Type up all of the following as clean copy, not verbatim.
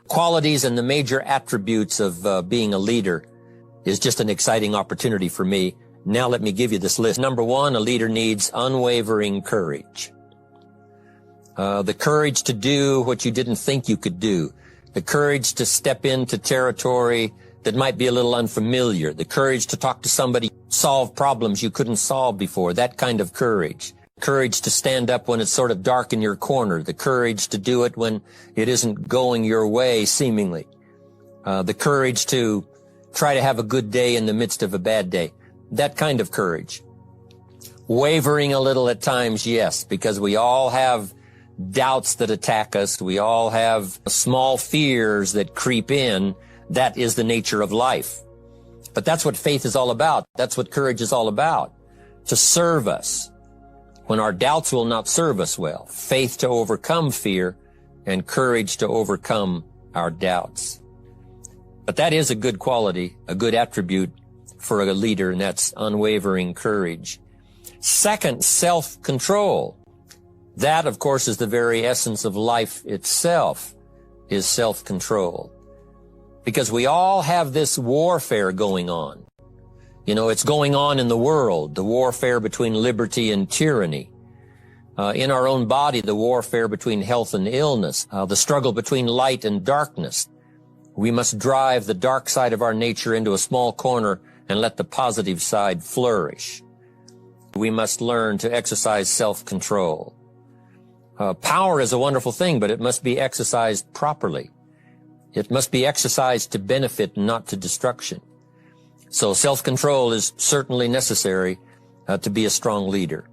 Qualities and the major attributes of being a leader is just an exciting opportunity for me. Now let me give you this list. Number one, a leader needs unwavering courage. The courage to do what you didn't think you could do. The courage to step into territory that might be a little unfamiliar. The courage to talk to somebody, solve problems you couldn't solve before. That kind of courage. Courage to stand up when it's sort of dark in your corner. The courage to do it when it isn't going your way, seemingly. The courage to try to have a good day in the midst of a bad day. That kind of courage. Wavering a little at times, yes, because we all have doubts that attack us. We all have small fears that creep in. That is the nature of life. But that's what faith is all about. That's what courage is all about. To serve us when our doubts will not serve us well. Faith to overcome fear and courage to overcome our doubts. But that is a good quality, a good attribute for a leader, and that's unwavering courage. Second, self-control. That, of course, is the very essence of life itself, is self-control. Because we all have this warfare going on. You know, it's going on in the world, the warfare between liberty and tyranny. In our own body, the warfare between health and illness, the struggle between light and darkness. We must drive the dark side of our nature into a small corner and let the positive side flourish. We must learn to exercise self-control. Power is a wonderful thing, but it must be exercised properly. It must be exercised to benefit, not to destruction. So self-control is certainly necessary to be a strong leader,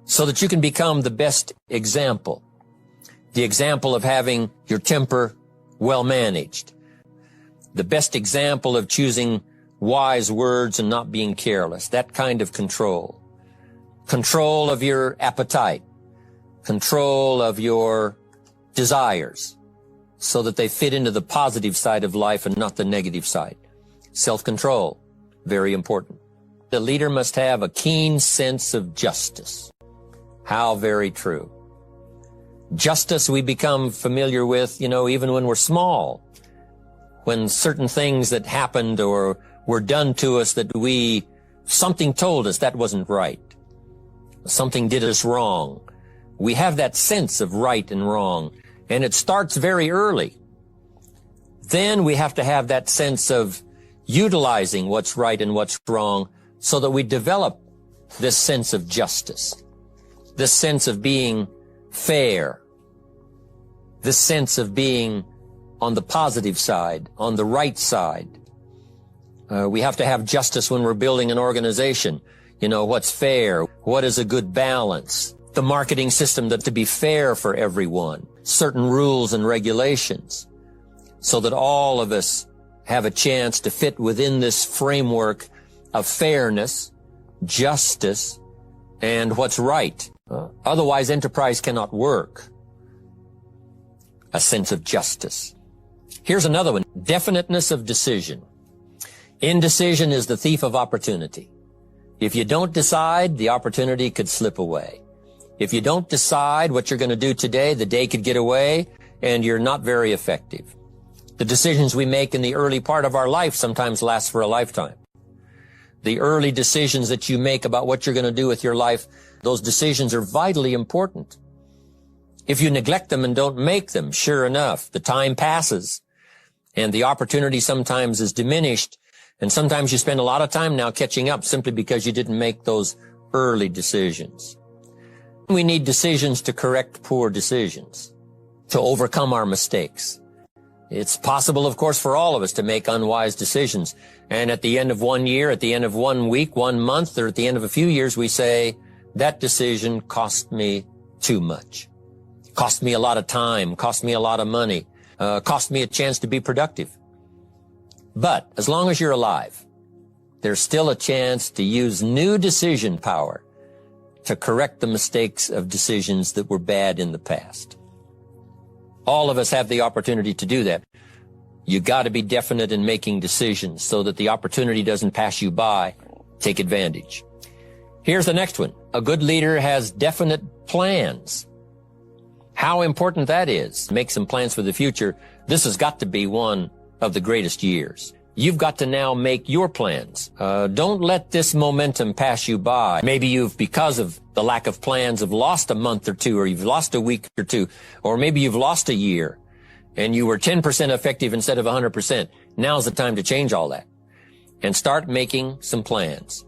so that you can become the best example. The example of having your temper well managed. The best example of choosing wise words and not being careless. That kind of control. Control of your appetite. Control of your desires, so that they fit into the positive side of life and not the negative side. Self-control, very important. The leader must have a keen sense of justice. How very true. Justice we become familiar with, you know, even when we're small. When certain things that happened or were done to us that something told us that wasn't right. Something did us wrong. We have that sense of right and wrong, and it starts very early. Then we have to have that sense of utilizing what's right and what's wrong so that we develop this sense of justice, this sense of being fair, this sense of being on the positive side, on the right side. We have to have justice when we're building an organization. You know, what's fair? What is a good balance? The marketing system that to be fair for everyone, certain rules and regulations, so that all of us have a chance to fit within this framework of fairness, justice, and what's right. Otherwise, enterprise cannot work. A sense of justice. Here's another one. Definiteness of decision. Indecision is the thief of opportunity. If you don't decide, the opportunity could slip away. If you don't decide what you're going to do today, the day could get away, and you're not very effective. The decisions we make in the early part of our life sometimes last for a lifetime. The early decisions that you make about what you're going to do with your life, those decisions are vitally important. If you neglect them and don't make them, sure enough, the time passes, and the opportunity sometimes is diminished, and sometimes you spend a lot of time now catching up simply because you didn't make those early decisions. We need decisions to correct poor decisions, to overcome our mistakes. It's possible, of course, for all of us to make unwise decisions. And at the end of 1 year, at the end of 1 week, 1 month, or at the end of a few years, we say, that decision cost me too much. Cost me a lot of time, cost me a lot of money, cost me a chance to be productive. But as long as you're alive, there's still a chance to use new decision power to correct the mistakes of decisions that were bad in the past. All of us have the opportunity to do that. You got to be definite in making decisions so that the opportunity doesn't pass you by. Take advantage. Here's the next one. A good leader has definite plans. How important that is. Make some plans for the future. This has got to be one of the greatest years. You've got to now make your plans. Don't let this momentum pass you by. Maybe you've, because of the lack of plans, have lost a month or two, or you've lost a week or two, or maybe you've lost a year and you were 10% effective instead of 100%. Now's the time to change all that and start making some plans.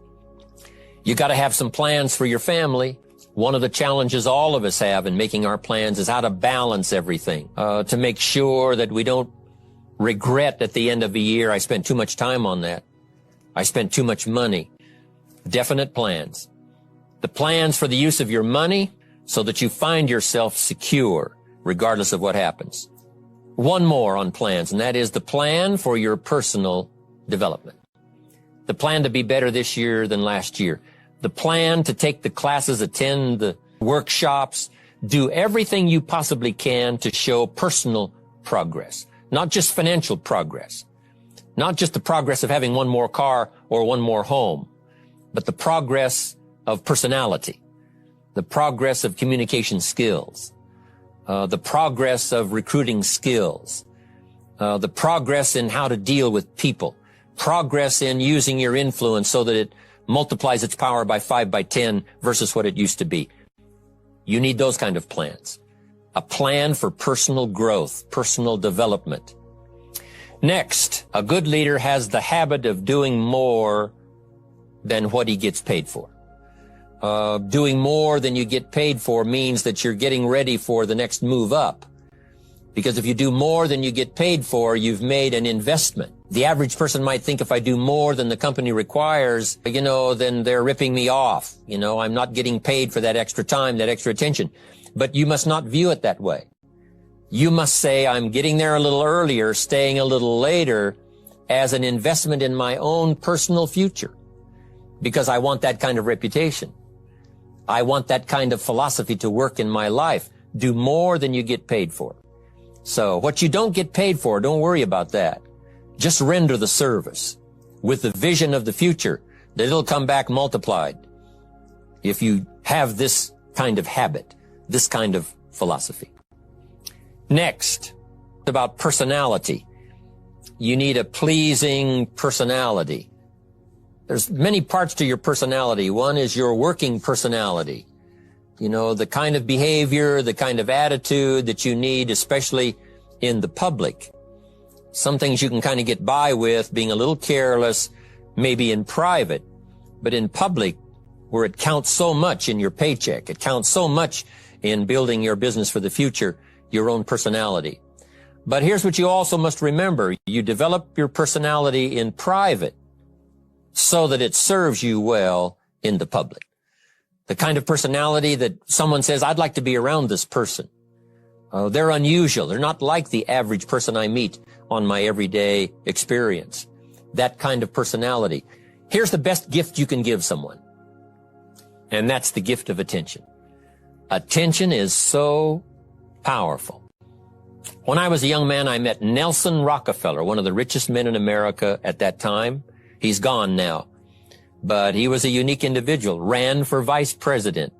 You got to have some plans for your family. One of the challenges all of us have in making our plans is how to balance everything, to make sure that we don't regret at the end of the year, I spent too much time on that. I spent too much money. Definite plans. The plans for the use of your money so that you find yourself secure regardless of what happens. One more on plans, and that is the plan for your personal development. The plan to be better this year than last year. The plan to take the classes, attend the workshops, do everything you possibly can to show personal progress. Not just financial progress, not just the progress of having one more car or one more home, but the progress of personality, the progress of communication skills, the progress of recruiting skills, the progress in how to deal with people, progress in using your influence so that it multiplies its power by 5 by 10 versus what it used to be. You need those kind of plans. A plan for personal growth, personal development. Next, a good leader has the habit of doing more than what he gets paid for. Doing more than you get paid for means that you're getting ready for the next move up. Because if you do more than you get paid for, you've made an investment. The average person might think if I do more than the company requires, then they're ripping me off. I'm not getting paid for that extra time, that extra attention. But you must not view it that way. You must say, I'm getting there a little earlier, staying a little later as an investment in my own personal future because I want that kind of reputation. I want that kind of philosophy to work in my life. Do more than you get paid for. So what you don't get paid for, don't worry about that. Just render the service with the vision of the future that it'll come back multiplied if you have this kind of habit. This kind of philosophy. Next, about personality. You need a pleasing personality. There's many parts to your personality. One is your working personality. The kind of behavior, the kind of attitude that you need, especially in the public. Some things you can kind of get by with being a little careless, maybe in private, but in public, where it counts so much in your paycheck, it counts so much in building your business for the future, your own personality. But here's what you also must remember. You develop your personality in private so that it serves you well in the public. The kind of personality that someone says, I'd like to be around this person. They're unusual. They're not like the average person I meet on my everyday experience. That kind of personality. Here's the best gift you can give someone. And that's the gift of attention. Attention is so powerful. When I was a young man, I met Nelson Rockefeller, one of the richest men in America at that time. He's gone now. But he was a unique individual, ran for vice president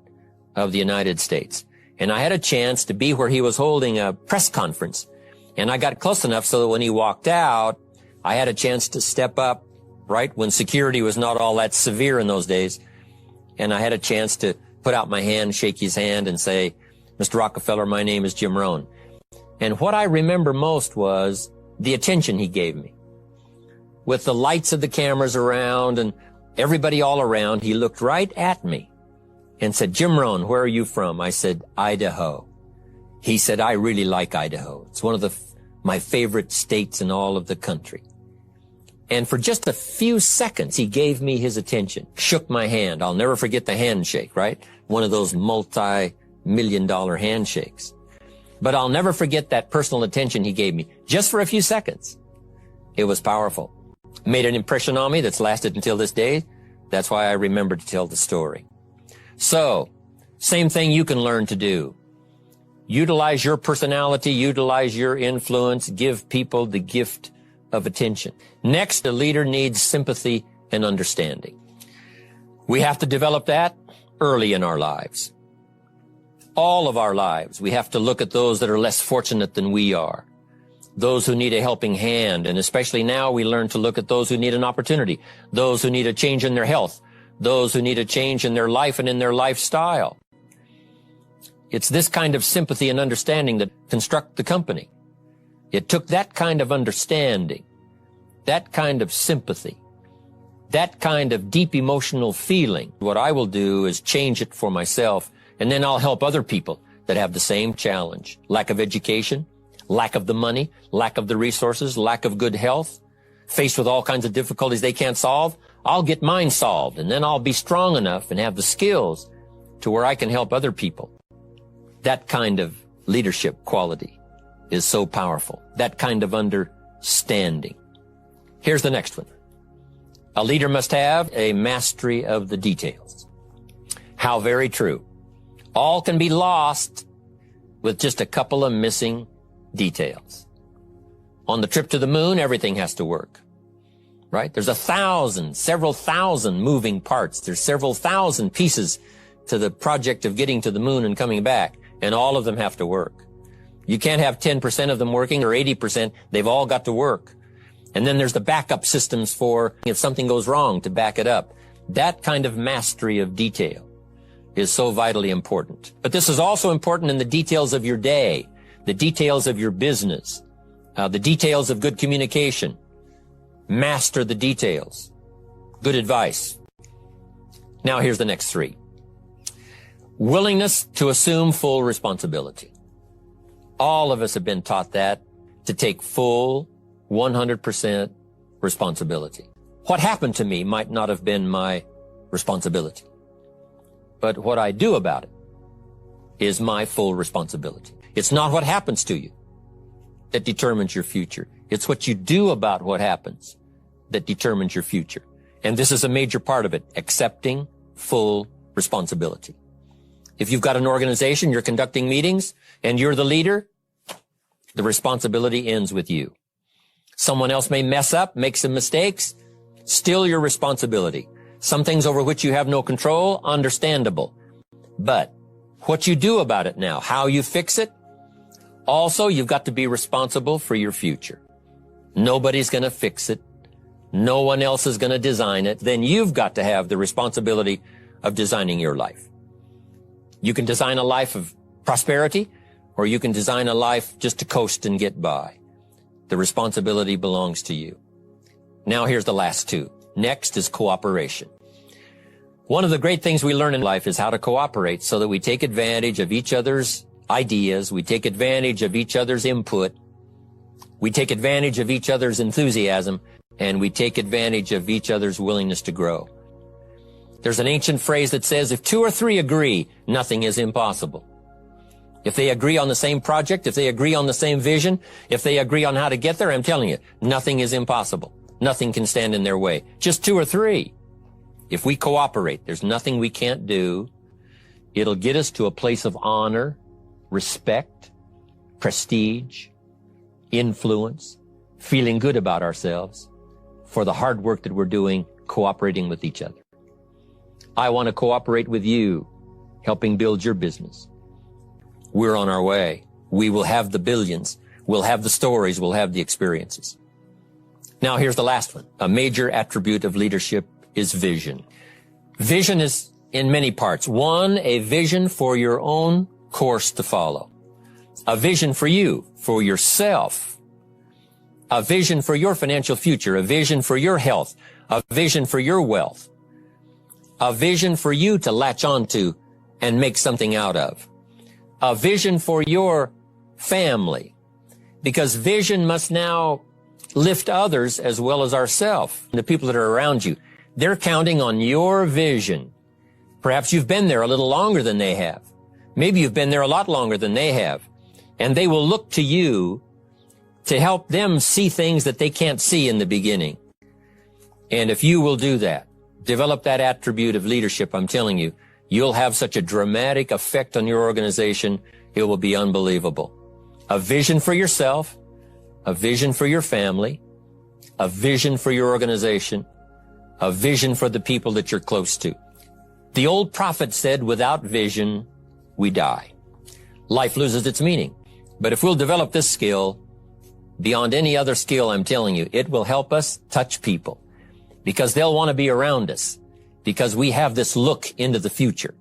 of the United States. And I had a chance to be where he was holding a press conference. And I got close enough so that when he walked out, I had a chance to step up, right, when security was not all that severe in those days. And I had a chance to put out my hand, shake his hand, and say, Mr. Rockefeller, my name is Jim Rohn. And what I remember most was the attention he gave me. With the lights of the cameras around and everybody all around, he looked right at me and said, Jim Rohn, where are you from? I said, Idaho. He said, I really like Idaho. It's one of my favorite states in all of the country. And for just a few seconds, he gave me his attention, shook my hand. I'll never forget the handshake, right? One of those multi-million-dollar handshakes. But I'll never forget that personal attention he gave me, just for a few seconds. It was powerful. Made an impression on me that's lasted until this day. That's why I remember to tell the story. So, same thing you can learn to do. Utilize your personality, utilize your influence, give people the gift of attention. Next, a leader needs sympathy and understanding. We have to develop that early in our lives. all of our lives, we have to look at those that are less fortunate than we are, those who need a helping hand, and especially now we learn to look at those who need an opportunity, those who need a change in their health, those who need a change in their life and in their lifestyle. It's this kind of sympathy and understanding that construct the company. It took that kind of understanding, that kind of sympathy, that kind of deep emotional feeling. What I will do is change it for myself, and then I'll help other people that have the same challenge. Lack of education, lack of the money, lack of the resources, lack of good health, faced with all kinds of difficulties they can't solve. I'll get mine solved, and then I'll be strong enough and have the skills to where I can help other people. That kind of leadership quality is so powerful. That kind of understanding. Here's the next one. A leader must have a mastery of the details. How very true. All can be lost with just a couple of missing details. On the trip to the moon, everything has to work, right? There's several thousand moving parts. There's several thousand pieces to the project of getting to the moon and coming back, and all of them have to work. You can't have 10% of them working or 80%. They've all got to work. And then there's the backup systems for if something goes wrong to back it up. That kind of mastery of detail is so vitally important. But this is also important in the details of your day, the details of your business, the details of good communication. Master the details. Good advice. Now here's the next three. Willingness to assume full responsibility. All of us have been taught that, to take full 100% responsibility. What happened to me might not have been my responsibility, but what I do about it is my full responsibility. It's not what happens to you that determines your future. It's what you do about what happens that determines your future. And this is a major part of it, accepting full responsibility. If you've got an organization, you're conducting meetings, and you're the leader, the responsibility ends with you. Someone else may mess up, make some mistakes, still your responsibility. Some things over which you have no control, understandable. But what you do about it now, how you fix it, also you've got to be responsible for your future. Nobody's going to fix it. No one else is going to design it. Then you've got to have the responsibility of designing your life. You can design a life of prosperity, or you can design a life just to coast and get by. The responsibility belongs to you. Now here's the last two. Next is cooperation. One of the great things we learn in life is how to cooperate so that we take advantage of each other's ideas, we take advantage of each other's input, we take advantage of each other's enthusiasm, and we take advantage of each other's willingness to grow. There's an ancient phrase that says, if two or three agree, nothing is impossible. If they agree on the same project, if they agree on the same vision, if they agree on how to get there, I'm telling you, nothing is impossible. Nothing can stand in their way. Just two or three. If we cooperate, there's nothing we can't do. It'll get us to a place of honor, respect, prestige, influence, feeling good about ourselves for the hard work that we're doing, cooperating with each other. I want to cooperate with you, helping build your business. We're on our way. We will have the billions. We'll have the stories. We'll have the experiences. Now here's the last one. A major attribute of leadership is vision. Vision is in many parts. One, a vision for your own course to follow. A vision for you, for yourself. A vision for your financial future. A vision for your health. A vision for your wealth. A vision for you to latch onto and make something out of. A vision for your family. Because vision must now lift others as well as ourselves. The people that are around you, they're counting on your vision. Perhaps you've been there a little longer than they have. Maybe you've been there a lot longer than they have. And they will look to you to help them see things that they can't see in the beginning. And if you will do that, develop that attribute of leadership, I'm telling you, you'll have such a dramatic effect on your organization, it will be unbelievable. A vision for yourself, a vision for your family, a vision for your organization, a vision for the people that you're close to. The old prophet said, without vision, we die. life loses its meaning. But if we'll develop this skill, beyond any other skill, I'm telling you, it will help us touch people because they'll want to be around us because we have this look into the future.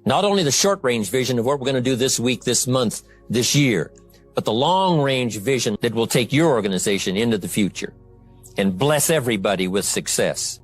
Not only the short-range vision of what we're going to do this week, this month, this year, but the long-range vision that will take your organization into the future and bless everybody with success.